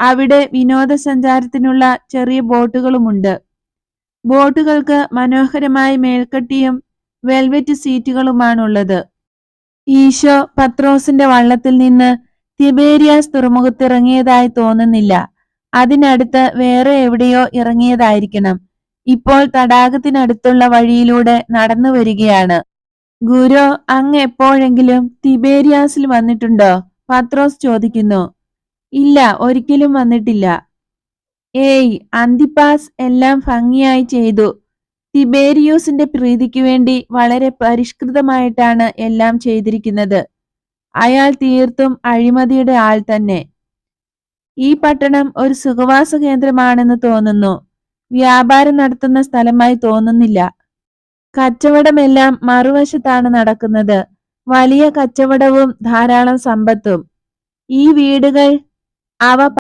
അവിടെ വിനോദസഞ്ചാരത്തിനുള്ള ചെറിയ ബോട്ടുകളുമുണ്ട്. ബോട്ടുകൾക്ക് മനോഹരമായ മേൽക്കട്ടിയും വെൽവെറ്റ് സീറ്റുകളുമാണുള്ളത്. ഈശോ പത്രോസിന്റെ വള്ളത്തിൽ നിന്ന് തിബേരിയാസ് തുറമുഖത്തിറങ്ങിയതായി തോന്നുന്നില്ല. അതിനടുത്ത് വേറെ എവിടെയോ ഇറങ്ങിയതായിരിക്കണം. ഇപ്പോൾ തടാകത്തിനടുത്തുള്ള വഴിയിലൂടെ നടന്നു വരികയാണ്. ഗുരു, അങ്ങ് എപ്പോഴെങ്കിലും തിബേരിയാസിൽ വന്നിട്ടുണ്ടോ? പത്രോസ് ചോദിക്കുന്നു. ഇല്ല, ഒരിക്കലും വന്നിട്ടില്ല. ഏയ്, അന്തിപ്പാസ് എല്ലാം ഭംഗിയായി ചെയ്തു. തിബേരിയൂസിന്റെ പ്രീതിക്ക് വേണ്ടി വളരെ പരിഷ്കൃതമായിട്ടാണ് എല്ലാം ചെയ്തിരിക്കുന്നത്. അയാൾ തീർത്തും അഴിമതിയുടെ ആൾ തന്നെ. ഈ പട്ടണം ഒരു സുഖവാസ കേന്ദ്രമാണെന്ന് തോന്നുന്നു. വ്യാപാരം നടത്തുന്ന സ്ഥലമായി തോന്നുന്നില്ല. കച്ചവടമെല്ലാം മറുവശത്താണ് നടക്കുന്നത്. വലിയ കച്ചവടവും ധാരാളം സമ്പത്തും. ഈ വീടുകൾ, അവ